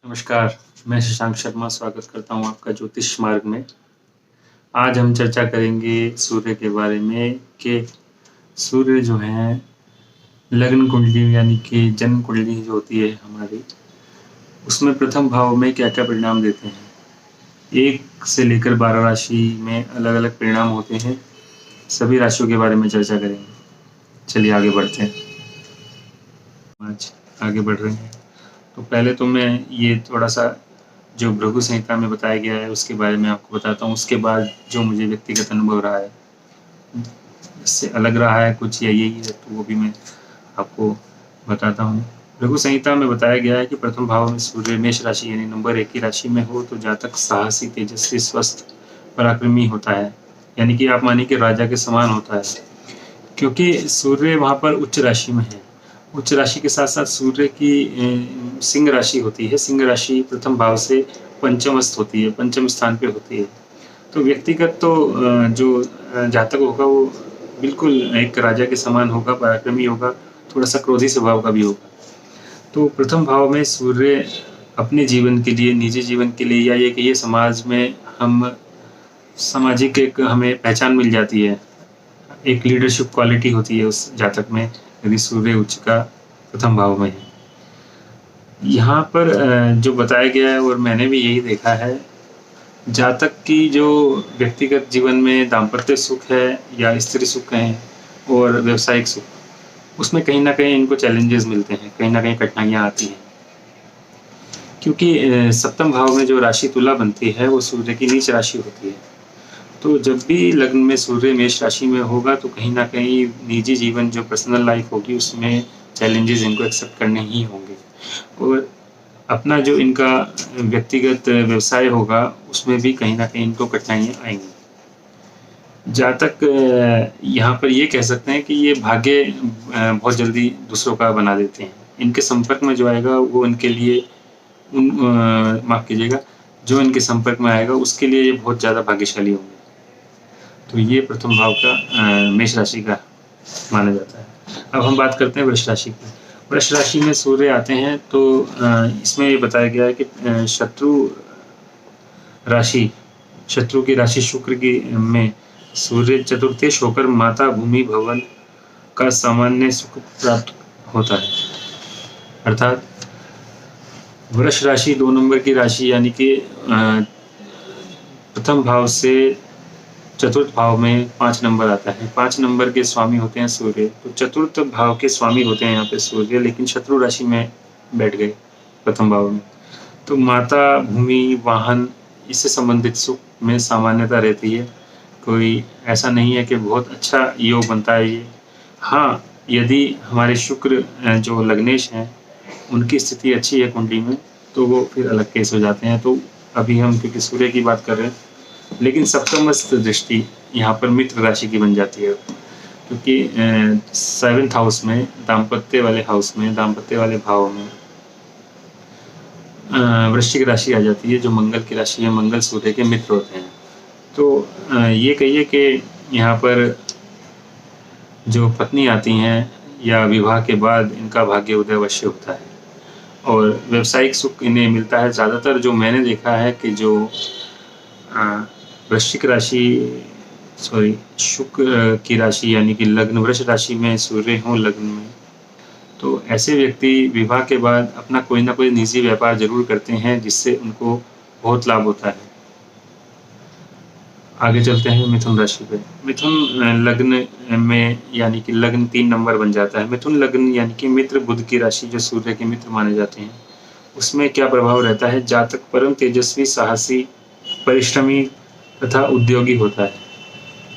नमस्कार, मैं शशांक शर्मा स्वागत करता हूँ आपका ज्योतिष मार्ग में। आज हम चर्चा करेंगे सूर्य के बारे में कि सूर्य जो है लग्न कुंडली यानी कि जन्म कुंडली जो होती है हमारी, उसमें प्रथम भाव में क्या-क्या परिणाम देते हैं। 1 से लेकर 12 राशि में अलग-अलग परिणाम होते हैं। सभी राशियों के बारे में चर्चा करेंगे। चलिए आगे बढ़ते हैं। आज आगे बढ़ रहे हैं। तो पहले तो मैं ये थोड़ा-सा जो भृगु संहिता में बताया गया है उसके बारे में आपको बताता हूँ। उसके बाद जो मुझे व्यक्तिगत अनुभव रहा है, इससे अलग रहा है कुछ या यही है तो वो भी मैं आपको बताता हूँ। भृगु संहिता में बताया गया है कि प्रथम भाव में सूर्य मेष राशि यानी नंबर 1 की राशि में हो तो जातक साहसी, तेजस्वी, स्वस्थ, पराक्रमी होता है। यानी कि आप मानिए कि राजा के समान होता है। क्योंकि सूर्य वहाँ पर उच्च राशि में है। उच्च राशि के साथ-साथ सूर्य की सिंह राशि होती है। सिंह राशि प्रथम भाव से पंचमस्थ होती है, पंचम स्थान पे होती है। तो व्यक्तिगत तो जो जातक होगा वो बिल्कुल एक राजा के समान होगा, पराक्रमी होगा, थोड़ा-सा क्रोधी स्वभाव का भी होगा। तो प्रथम भाव में सूर्य अपने जीवन के लिए, निजी जीवन के लिए या ये कहिए समाज में हम सामाजिक एक हमें पहचान मिल जाती है। एक लीडरशिप क्वालिटी होती है उस जातक में यदि सूर्य उच्च का प्रथम भाव में है। यहाँ पर जो बताया गया है और मैंने भी यही देखा है, जातक की जो व्यक्तिगत जीवन में दाम्पत्य सुख है या स्त्री सुख है और व्यावसायिक सुख, उसमें कहीं न कहीं इनको चैलेंजेस मिलते हैं, कहीं न कहीं कठिनाइयाँ आती हैं। क्योंकि सप्तम भाव में जो राशि तुला बनती है, वो सूर्य की नीच राशि होती है। तो जब भी लग्न में सूर्य मेष राशि में होगा तो कहीं न कहीं निजी जीवन जो पर्सनल लाइफ़ होगी उसमें चैलेंजेस इनको एक्सेप्ट करने ही होंगे। और अपना जो इनका व्यक्तिगत व्यवसाय होगा उसमें भी कहीं न कहीं इनको कठिनाइयाँ आएँगी। जातक यहाँ पर ये कह सकते हैं कि ये भाग्य बहुत जल्दी दूसरों का बना देते हैं। इनके संपर्क में जो आएगा वो इनके लिए माफ़ कीजिएगा, जो इनके संपर्क में आएगा उसके लिए ये बहुत ज़्यादा भाग्यशाली होंगे। तो ये प्रथम भाव का मेष राशि का माना जाता है। अब हम बात करते हैं वृष राशि की। वृष राशि में सूर्य आते हैं तो इसमें ये बताया गया है कि शत्रु की राशि शुक्र की में सूर्य चतुर्थेश होकर माता भूमि भवन का सामान्य सुख प्राप्त होता है। अर्थात वृष राशि 2 नंबर की राशि यानी कि प्रथम भाव से चतुर्थ भाव में 5 नंबर आता है। 5 नंबर के स्वामी होते हैं सूर्य। तो चतुर्थ भाव के स्वामी होते हैं यहाँ पे सूर्य, लेकिन शत्रु राशि में बैठ गए प्रथम भाव में। तो माता, भूमि, वाहन इससे संबंधित सुख में सामान्यता रहती है। कोई ऐसा नहीं है कि बहुत अच्छा योग बनता है ये। हाँ, यदि हमारे शुक्र जो लग्नेश हैं, उनकी स्थिति अच्छी है कुंडली में, तो वो फिर अलग केस हो जाते हैं। तो अभी हम क्योंकि सूर्य की बात कर रहे हैं, लेकिन सप्तमस्थ दृष्टि यहाँ पर मित्र राशि की बन जाती है। क्योंकि 7th हाउस में, दाम्पत्य वाले हाउस में, दाम्पत्य वाले भाव में वृश्चिक राशि आ जाती है, जो मंगल की राशि है। मंगल सूर्य के मित्र होते हैं। तो ये कहिए कि यहाँ पर जो पत्नी आती हैं या विवाह के बाद इनका भाग्य उदय अवश्य होता है और व्यावसायिक सुख इन्हें मिलता है। ज़्यादातर जो मैंने देखा है कि जो वृश्चिक राशि शुक्र की राशि यानी कि लग्न वृष राशि में सूर्य हों लग्न में, तो ऐसे व्यक्ति विवाह के बाद अपना कोई ना कोई निजी व्यापार ज़रूर करते हैं जिससे उनको बहुत लाभ होता है। आगे चलते हैं मिथुन राशि पे। मिथुन लग्न में यानी कि लग्न 3 नंबर बन जाता है। मिथुन लग्न यानी कि मित्र बुध की राशि जो सूर्य के मित्र माने जाते हैं, उसमें क्या प्रभाव रहता है? जातक परम तेजस्वी, साहसी, परिश्रमी तथा उद्योगी होता है।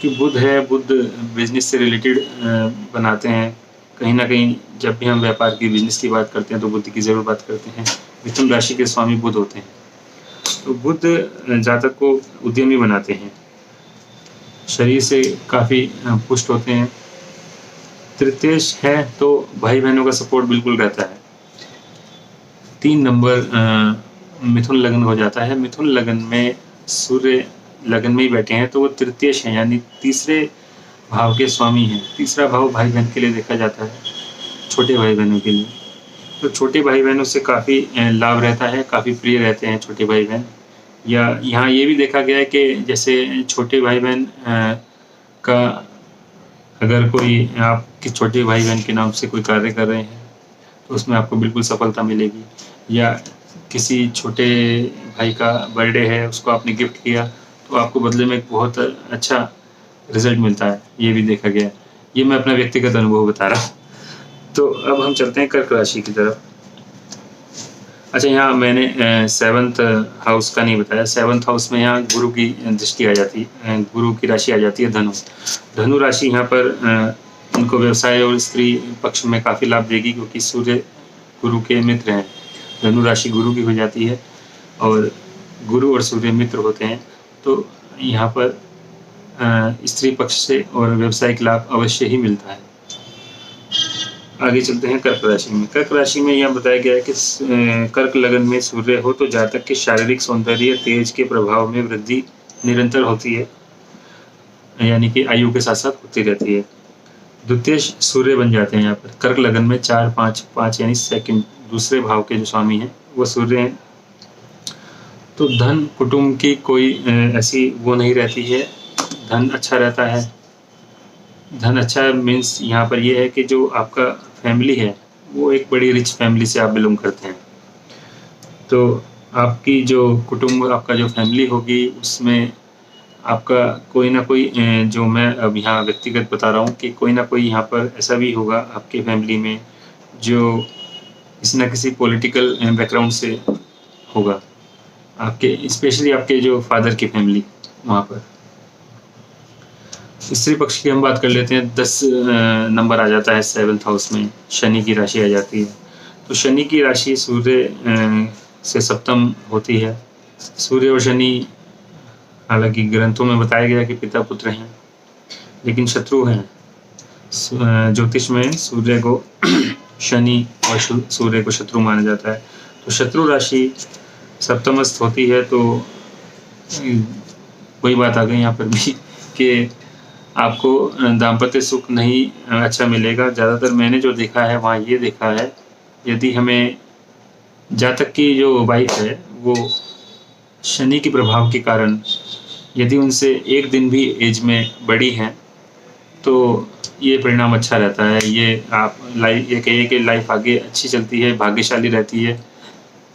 कि बुध है, बुध बिजनेस से रिलेटेड बनाते हैं। कहीं न कहीं जब भी हम व्यापार की, बिजनेस की बात करते हैं तो बुध की ज़रूर बात करते हैं। मिथुन राशि के स्वामी बुध होते हैं। तो बुध जातक को उद्यमी बनाते हैं। शरीर से काफ़ी पुष्ट होते हैं। तृतीयेश है तो भाई-बहनों का सपोर्ट बिल्कुल रहता है। 3 नंबर मिथुन लग्न हो जाता है। मिथुन लग्न में सूर्य लग्न में ही बैठे हैं तो वो तृतीयेश हैं यानी तीसरे भाव के स्वामी हैं। तीसरा भाव भाई-बहन के लिए देखा जाता है, छोटे भाई-बहनों के लिए। तो छोटे भाई-बहनों से काफ़ी लाभ रहता है, काफ़ी प्रिय रहते हैं छोटे भाई-बहन। या यहाँ ये भी देखा गया है कि जैसे छोटे भाई-बहन का अगर कोई आपके छोटे भाई-बहन के नाम से कोई कार्य कर रहे हैं, तो उसमें आपको बिल्कुल सफलता मिलेगी। या किसी छोटे भाई का बर्थडे है, उसको आपने गिफ्ट किया, तो आपको बदले में एक बहुत अच्छा रिज़ल्ट मिलता है, ये भी देखा गया है। ये मैं अपना व्यक्तिगत अनुभव बता रहा हूँ। तो अब हम चलते हैं कर्क राशि की तरफ। अच्छा, यहाँ मैंने 7th हाउस का नहीं बताया। 7th हाउस में यहाँ गुरु की दृष्टि आ जाती है, गुरु की राशि आ जाती है धनु। धनु राशि यहाँ पर उनको व्यवसाय और स्त्री पक्ष में काफ़ी लाभ देगी, क्योंकि सूर्य गुरु के मित्र हैं। धनु राशि गुरु की हो जाती है और गुरु और सूर्य मित्र होते हैं, तो यहाँ पर स्त्री पक्ष से और व्यावसायिक लाभ अवश्य ही मिलता है। आगे चलते हैं कर्क राशि में। कर्क राशि में यह बताया गया है कि कर्क लगन में सूर्य हो तो जातक के शारीरिक सौंदर्य तेज के प्रभाव में वृद्धि निरंतर होती है, यानी कि आयु के साथ साथ होती रहती है। द्वितीय सूर्य बन जाते हैं यहाँ पर कर्क लगन में 4, 5, 5 यानी सेकंड दूसरे भाव के जो स्वामी हैं वो सूर्य हैं। तो धन कुटुंब की कोई ऐसी वो नहीं रहती है, धन अच्छा रहता है। धन अच्छा मीन्स यहाँ पर ये है कि जो आपका फैमिली है वो एक बड़ी रिच फैमिली से आप बिलोंग करते हैं, तो आपकी जो कुटुंब आपका जो फैमिली होगी उसमें आपका कोई ना कोई जो मैं अब यहाँ व्यक्तिगत बता रहा हूँ कि कोई ना कोई यहाँ पर ऐसा भी होगा आपके फैमिली में जो किसी न किसी पॉलिटिकल बैकग्राउंड से होगा, आपके स्पेशली आपके जो फादर की फैमिली वहाँ पर। स्त्री पक्ष की हम बात कर लेते हैं। 10 नंबर आ जाता है 7th हाउस में, शनि की राशि आ जाती है। तो शनि की राशि सूर्य से सप्तम होती है। सूर्य और शनि हालांकि ग्रंथों में बताया गया कि पिता पुत्र हैं, लेकिन शत्रु हैं। ज्योतिष में सूर्य को शनि और सूर्य को शत्रु माना जाता है। तो शत्रु राशि सप्तमस्थ होती है, तो वही बात आ गई यहाँ पर भी कि आपको दाम्पत्य सुख नहीं अच्छा मिलेगा। ज़्यादातर मैंने जो देखा है वहाँ ये देखा है, यदि हमें जातक की जो वाइफ है वो शनि के प्रभाव के कारण यदि उनसे एक दिन भी एज में बड़ी हैं तो ये परिणाम अच्छा रहता है। ये आप ये कहिए कि लाइफ आगे अच्छी चलती है, भाग्यशाली रहती है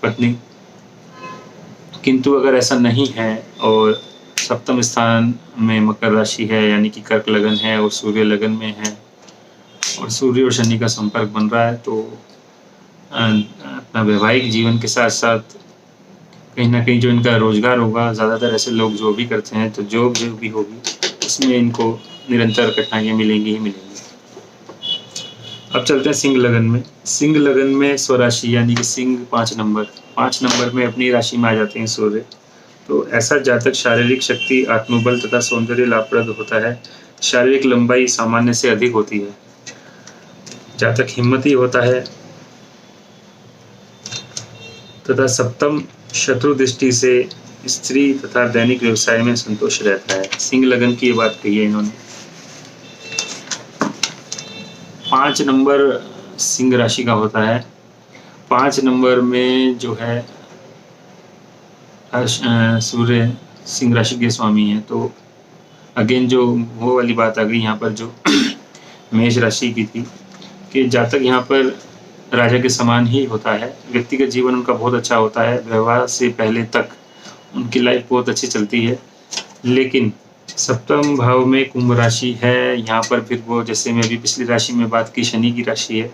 पत्नी। किंतु अगर ऐसा नहीं है और सप्तम स्थान में मकर राशि है, यानी कि कर्क लगन है और सूर्य लगन में है और सूर्य और शनि का संपर्क बन रहा है, तो अपना वैवाहिक जीवन के साथ साथ कहीं ना कहीं जो इनका रोजगार होगा, ज़्यादातर ऐसे लोग जो भी करते हैं तो जॉब जो भी होगी उसमें इनको निरंतर कठिनाइयाँ मिलेंगी ही मिलेंगी। अब चलते हैं सिंह लगन में। सिंह लगन में स्वराशि यानी कि सिंह 5 नंबर में अपनी राशि में आ जाते हैं सूर्य। तो ऐसा जातक शारीरिक शक्ति, आत्मबल तथा सौंदर्य लाभप्रद होता है। शारीरिक लंबाई सामान्य से अधिक होती है। जातक हिम्मती होता है तथा सप्तम शत्रु दृष्टि से स्त्री तथा दैनिक व्यवसाय में संतोष रहता है। सिंह लगन की ये बात कही है इन्होंने। 5 नंबर सिंह राशि का होता है। 5 नंबर में जो है सूर्य सिंह राशि के स्वामी हैं, तो अगेन जो वो वाली बात आ गई यहाँ पर जो मेष राशि की थी कि जातक यहाँ पर राजा के समान ही होता है। व्यक्तिगत जीवन उनका बहुत अच्छा होता है, व्यवहार से पहले तक उनकी लाइफ बहुत अच्छी चलती है। लेकिन सप्तम भाव में कुंभ राशि है, यहाँ पर फिर वो जैसे मैं अभी पिछली राशि में बात की शनि की राशि है,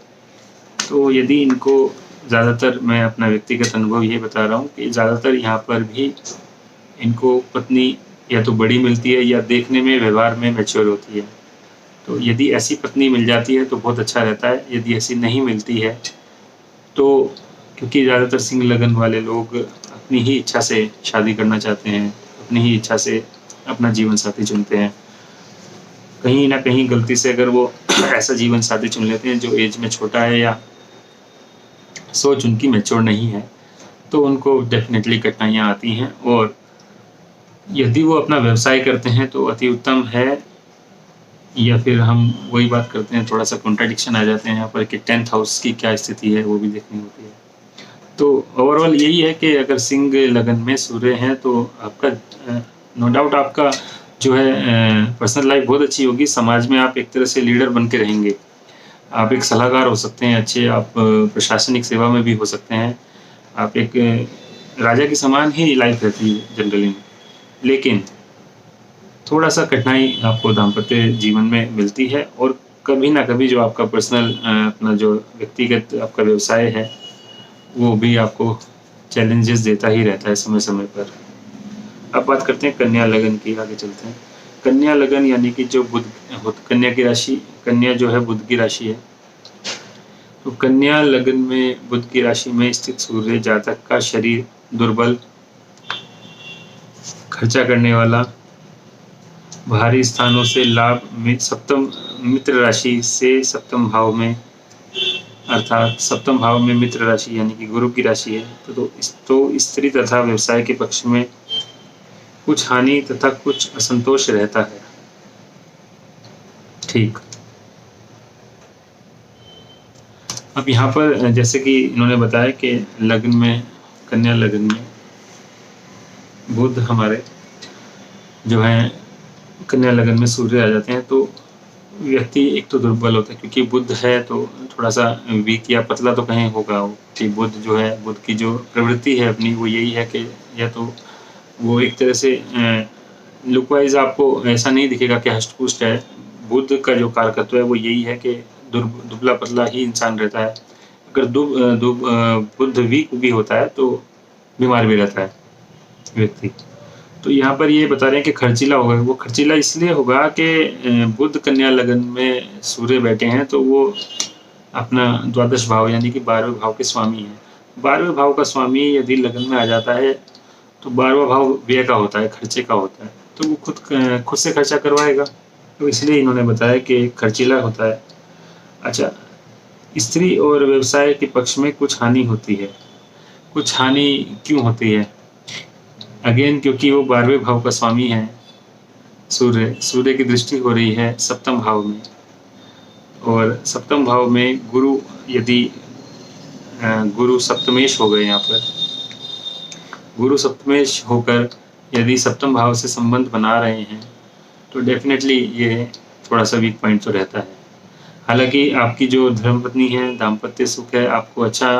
तो यदि इनको ज़्यादातर मैं अपना व्यक्तिगत अनुभव ये बता रहा हूँ कि ज़्यादातर यहाँ पर भी इनको पत्नी या तो बड़ी मिलती है या देखने में व्यवहार में मैच्योर होती है। तो यदि ऐसी पत्नी मिल जाती है तो बहुत अच्छा रहता है। यदि ऐसी नहीं मिलती है तो क्योंकि ज़्यादातर सिंह लगन वाले लोग अपनी ही इच्छा से शादी करना चाहते हैं, अपनी ही इच्छा से अपना जीवन साथी चुनते हैं। कहीं ना कहीं गलती से अगर वो ऐसा जीवन साथी चुन लेते हैं जो एज में छोटा है या सोच उनकी मैच्योर नहीं है, तो उनको डेफिनेटली कठिनाइयाँ आती हैं। और यदि वो अपना व्यवसाय करते हैं तो अति उत्तम है या फिर हम वही बात करते हैं, थोड़ा सा कॉन्ट्राडिक्शन आ जाते हैं यहाँ पर कि 10th हाउस की क्या स्थिति है वो भी देखनी होती है। तो ओवरऑल यही है कि अगर सिंह लगन में सूर्य हैं तो आपका नो डाउट आपका जो है पर्सनल लाइफ बहुत अच्छी होगी। समाज में आप एक तरह से लीडर बन के रहेंगे, आप एक सलाहकार हो सकते हैं अच्छे, आप प्रशासनिक सेवा में भी हो सकते हैं, आप एक राजा के समान ही लाइफ रहती है जनरली में। लेकिन थोड़ा सा कठिनाई आपको दाम्पत्य जीवन में मिलती है, और कभी ना कभी जो आपका पर्सनल अपना जो व्यक्तिगत आपका व्यवसाय है वो भी आपको चैलेंजेस देता ही रहता है समय समय पर। अब बात करते हैं कन्या लगन की, आगे चलते हैं। कन्या लगन यानी कि जो बुध, कन्या की राशि, कन्या जो है बुध की राशि है। तो कन्या लगन में बुध की राशि में स्थित सूर्य जातक का शरीर दुर्बल, खर्चा करने वाला, भारी स्थानों से लाभ में, सप्तम मित्र राशि से सप्तम भाव में, अर्थात सप्तम भाव में मित्र राशि यानी कि गुरु की राशि है। तो स्त्री तथा व्यवसाय के पक्ष में कुछ हानि तथा कुछ असंतोष रहता है। ठीक, अब यहाँ पर जैसे कि इन्होंने बताया कि लग्न में, कन्या लगन में बुध हमारे जो है कन्या लगन में सूर्य आ जाते हैं, तो व्यक्ति एक तो दुर्बल होता है, क्योंकि बुध है तो थोड़ा सा वीक या पतला तो कहीं होगा वो, कि बुध जो है, बुध की जो प्रवृत्ति है अपनी वो यही है कि या तो वो एक तरह से लुक वाइज आपको ऐसा नहीं दिखेगा कि हष्ट पुष्ट है। बुध का जो कारकत्व है वो यही है कि दुबला पतला ही इंसान रहता है। अगर बुध वीक भी होता है तो बीमार भी रहता है व्यक्ति। तो यहाँ पर ये बता रहे हैं कि खर्चीला होगा। वो खर्चीला इसलिए होगा कि बुध कन्या लगन में सूर्य बैठे हैं, तो वो अपना द्वादश भाव यानी कि 12वें भाव के स्वामी हैं। 12वें भाव का स्वामी यदि लगन में आ जाता है तो 12वां भाव व्यय का होता है, खर्चे का होता है, तो वो खुद से खर्चा करवाएगा। तो इसलिए इन्होंने बताया कि खर्चीला होता है। अच्छा, स्त्री और व्यवसाय के पक्ष में कुछ हानि होती है। कुछ हानि क्यों होती है? अगेन क्योंकि वो 12वें भाव का स्वामी है सूर्य की दृष्टि हो रही है सप्तम भाव में, और सप्तम भाव में गुरु, यदि गुरु सप्तमेश हो गए, यहाँ पर गुरु सप्तमेश होकर यदि सप्तम भाव से संबंध बना रहे हैं तो डेफिनेटली ये थोड़ा सा वीक पॉइंट तो रहता है। हालांकि आपकी जो धर्मपत्नी है, दाम्पत्य सुख है, आपको अच्छा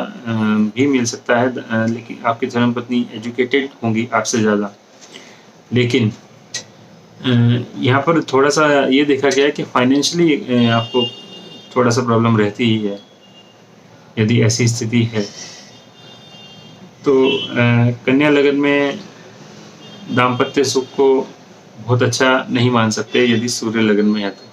भी मिल सकता है, लेकिन आपकी धर्मपत्नी एजुकेटेड होंगी आपसे ज़्यादा। लेकिन यहाँ पर थोड़ा सा ये देखा गया है कि फाइनेंशियली आपको थोड़ा सा प्रॉब्लम रहती ही है यदि ऐसी स्थिति है। तो कन्या लगन में दाम्पत्य सुख को बहुत अच्छा नहीं मान सकते यदि सूर्य लगन में है तो।